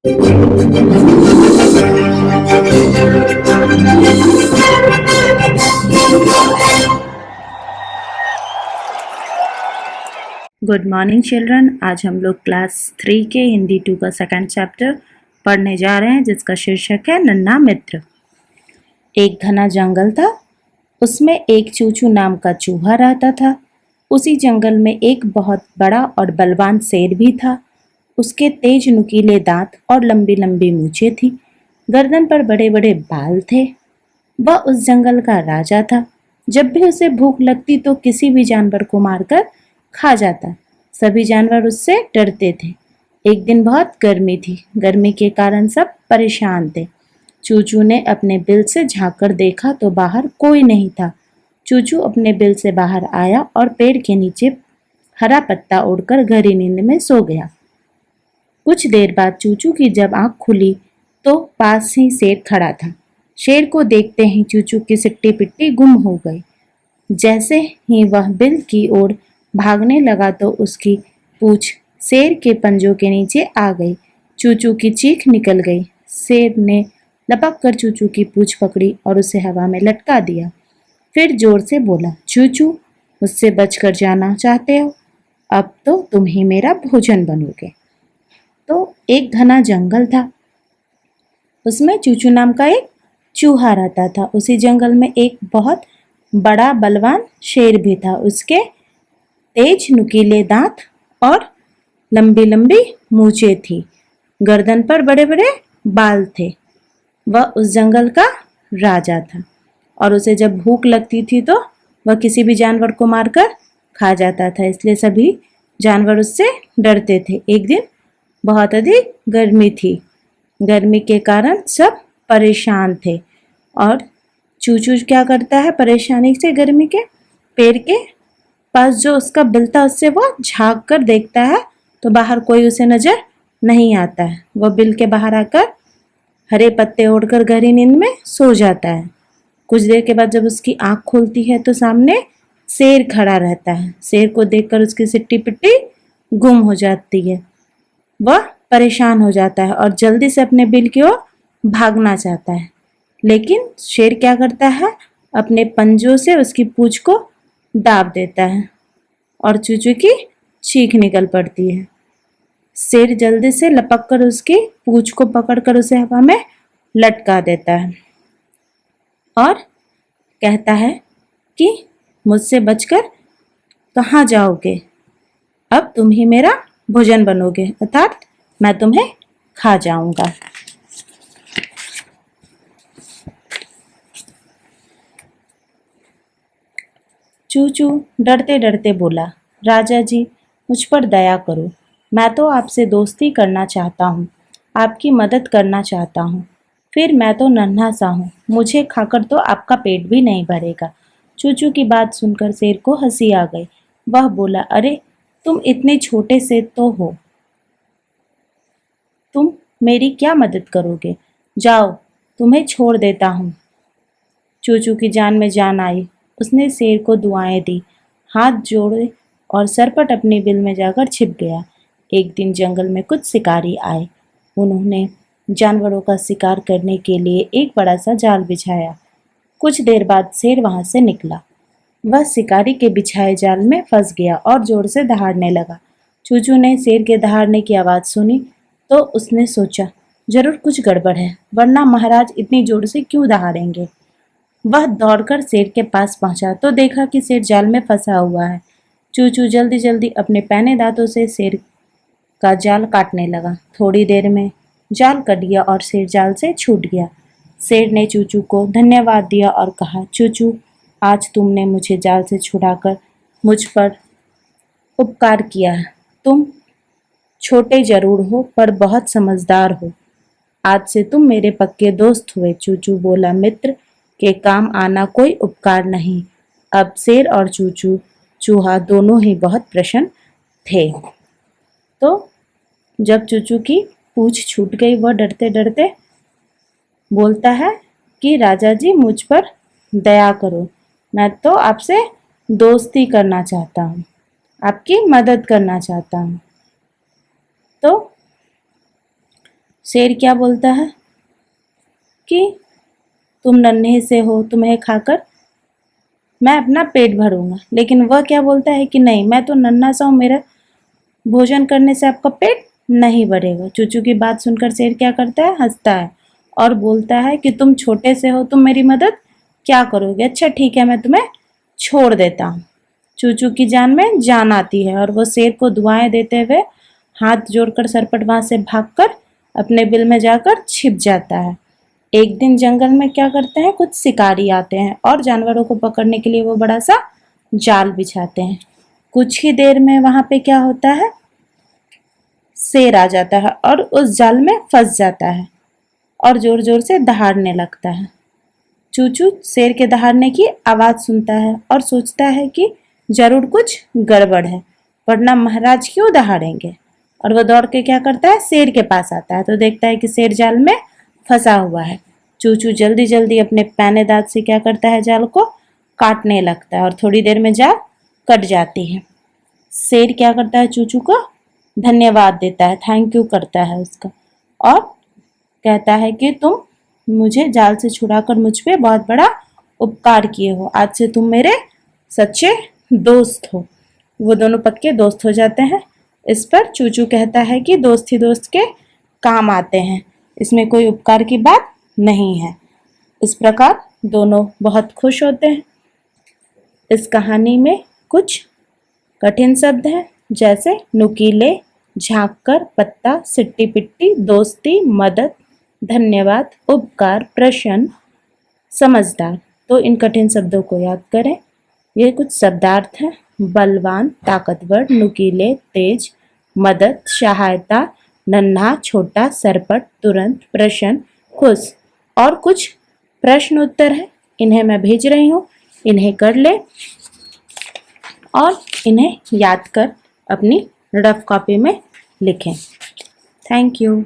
Good morning children. आज हम लोग क्लास 3 के हिंदी 2 का सेकंड चैप्टर पढ़ने जा रहे हैं, जिसका शीर्षक है नन्हा मित्र। एक घना जंगल था, उसमें एक चूचू नाम का चूहा रहता था। उसी जंगल में एक बहुत बड़ा और बलवान शेर भी था। उसके तेज नुकीले दांत और लंबी लंबी मूछें थी। गर्दन पर बड़े बड़े बाल थे। वह उस जंगल का राजा था। जब भी उसे भूख लगती तो किसी भी जानवर को मारकर खा जाता। सभी जानवर उससे डरते थे। एक दिन बहुत गर्मी थी। गर्मी के कारण सब परेशान थे। चूचू ने अपने बिल से झांककर देखा तो बाहर कोई नहीं था। चूचू अपने बिल से बाहर आया और पेड़ के नीचे हरा पत्ता ओढ़कर गहरी नींद में सो गया। कुछ देर बाद चूचू की जब आंख खुली तो पास ही शेर खड़ा था। शेर को देखते ही चूचू की सिट्टी पिट्टी गुम हो गई। जैसे ही वह बिल की ओर भागने लगा तो उसकी पूंछ शेर के पंजों के नीचे आ गई। चूचू की चीख निकल गई। शेर ने लपक कर चूचू की पूंछ पकड़ी और उसे हवा में लटका दिया। फिर जोर से बोला, चूचू, मुझसे बचकर जाना चाहते हो? अब तो तुम ही मेरा भोजन बनोगे। तो एक घना जंगल था, उसमें चूचू नाम का एक चूहा रहता था। उसी जंगल में एक बहुत बड़ा बलवान शेर भी था। उसके तेज नुकीले दांत और लंबी लंबी मूछें थी। गर्दन पर बड़े बड़े बाल थे। वह उस जंगल का राजा था और उसे जब भूख लगती थी तो वह किसी भी जानवर को मारकर खा जाता था, इसलिए सभी जानवर उससे डरते थे। एक दिन बहुत अधिक गर्मी थी। गर्मी के कारण सब परेशान थे और चूचू क्या करता है, परेशानी से गर्मी के पेड़ के पास जो उसका बिल था उससे वो झांक कर देखता है तो बाहर कोई उसे नजर नहीं आता है। वह बिल के बाहर आकर हरे पत्ते ओढ़कर गहरी नींद में सो जाता है। कुछ देर के बाद जब उसकी आंख खुलती है तो सामने शेर खड़ा रहता है। शेर को देखकर उसकी सिट्टी पिट्टी गुम हो जाती है। वह परेशान हो जाता है और जल्दी से अपने बिल की ओर भागना चाहता है, लेकिन शेर क्या करता है, अपने पंजों से उसकी पूंछ को दाब देता है और चूचू की चीख निकल पड़ती है। शेर जल्दी से लपक कर उसकी पूंछ को पकड़कर उसे हवा में लटका देता है और कहता है कि मुझसे बचकर कहाँ जाओगे? अब तुम ही मेरा भोजन बनोगे, अर्थात मैं तुम्हें खा जाऊंगा। चूचू डरते डरते बोला, राजा जी, मुझ पर दया करो। मैं तो आपसे दोस्ती करना चाहता हूँ, आपकी मदद करना चाहता हूँ। फिर मैं तो नन्हा सा हूँ, मुझे खाकर तो आपका पेट भी नहीं भरेगा। चूचू की बात सुनकर शेर को हंसी आ गई। वह बोला, अरे तुम इतने छोटे से तो हो, तुम मेरी क्या मदद करोगे? जाओ, तुम्हें छोड़ देता हूँ। चूचू की जान में जान आई। उसने शेर को दुआएं दी, हाथ जोड़े और सरपट अपनी बिल में जाकर छिप गया। एक दिन जंगल में कुछ शिकारी आए। उन्होंने जानवरों का शिकार करने के लिए एक बड़ा सा जाल बिछाया। कुछ देर बाद शेर वहां से निकला। वह शिकारी के बिछाए जाल में फंस गया और जोर से दहाड़ने लगा। चूचू ने शेर के दहाड़ने की आवाज सुनी तो उसने सोचा, जरूर कुछ गड़बड़ है, वरना महाराज इतनी जोर से क्यों दहाड़ेंगे। वह दौड़कर शेर के पास पहुंचा तो देखा कि शेर जाल में फंसा हुआ है। चूचू जल्दी जल्दी अपने पैने दांतों से शेर का जाल काटने लगा। थोड़ी देर में जाल कट गया और शेर जाल से छूट गया। शेर ने चूचू को धन्यवाद दिया और कहा, चूचू, आज तुमने मुझे जाल से छुड़ाकर मुझ पर उपकार किया है। तुम छोटे जरूर हो पर बहुत समझदार हो। आज से तुम मेरे पक्के दोस्त हुए। चूचू बोला, मित्र के काम आना कोई उपकार नहीं। अब शेर और चूचू चूहा दोनों ही बहुत प्रसन्न थे। तो जब चूचू की पूंछ छूट गई, वह डरते डरते बोलता है कि राजा जी, मुझ पर दया करो, मैं तो आपसे दोस्ती करना चाहता हूँ, आपकी मदद करना चाहता हूँ। तो शेर क्या बोलता है कि तुम नन्हे से हो, तुम्हें खाकर मैं अपना पेट भरूंगा। लेकिन वह क्या बोलता है कि नहीं, मैं तो नन्हा सा हूँ, मेरा भोजन करने से आपका पेट नहीं भरेगा। चूचू की बात सुनकर शेर क्या करता है, हंसता है और बोलता है कि तुम छोटे से हो, तुम मेरी मदद क्या करोगे? अच्छा ठीक है, मैं तुम्हें छोड़ देता हूँ। चूचू की जान में जान आती है और वो शेर को दुआएं देते हुए हाथ जोड़कर सरपट वहां से भागकर अपने बिल में जाकर छिप जाता है। एक दिन जंगल में क्या करते हैं, कुछ शिकारी आते हैं और जानवरों को पकड़ने के लिए वो बड़ा सा जाल बिछाते हैं। कुछ ही देर में वहां पे क्या होता है, शेर आ जाता है और उस जाल में फंस जाता है और जोर जोर से दहाड़ने लगता है। चूचू शेर के दहाड़ने की आवाज सुनता है और सोचता है कि जरूर कुछ गड़बड़ है, वरना महाराज क्यों दहाड़ेंगे। और वह दौड़ के क्या करता है, शेर के पास आता है तो देखता है कि शेर जाल में फंसा हुआ है। चूचू जल्दी जल्दी अपने पैने दांत से क्या करता है, जाल को काटने लगता है और थोड़ी देर में जाल कट जाती है। शेर क्या करता है, चूचू को धन्यवाद देता है, थैंक यू करता है उसका और कहता है कि तुम मुझे जाल से छुड़ाकर मुझ पे बहुत बड़ा उपकार किए हो, आज से तुम मेरे सच्चे दोस्त हो। वो दोनों पक्के दोस्त हो जाते हैं। इस पर चूचू कहता है कि दोस्त ही दोस्त के काम आते हैं, इसमें कोई उपकार की बात नहीं है। इस प्रकार दोनों बहुत खुश होते हैं। इस कहानी में कुछ कठिन शब्द हैं, जैसे नुकीले, झांककर, पत्ता, सिट्टी पिट्टी, दोस्ती, मदद, धन्यवाद, उपकार, प्रश्न, समझदार। तो इन कठिन शब्दों को याद करें। ये कुछ शब्दार्थ हैं, बलवान, ताकतवर, नुकीले, तेज, मदद, सहायता, नन्हा, छोटा, सरपट, तुरंत, प्रश्न, खुश। और कुछ प्रश्न उत्तर है, इन्हें मैं भेज रही हूँ, इन्हें कर ले और इन्हें याद कर अपनी रफ कॉपी में लिखें। Thank you.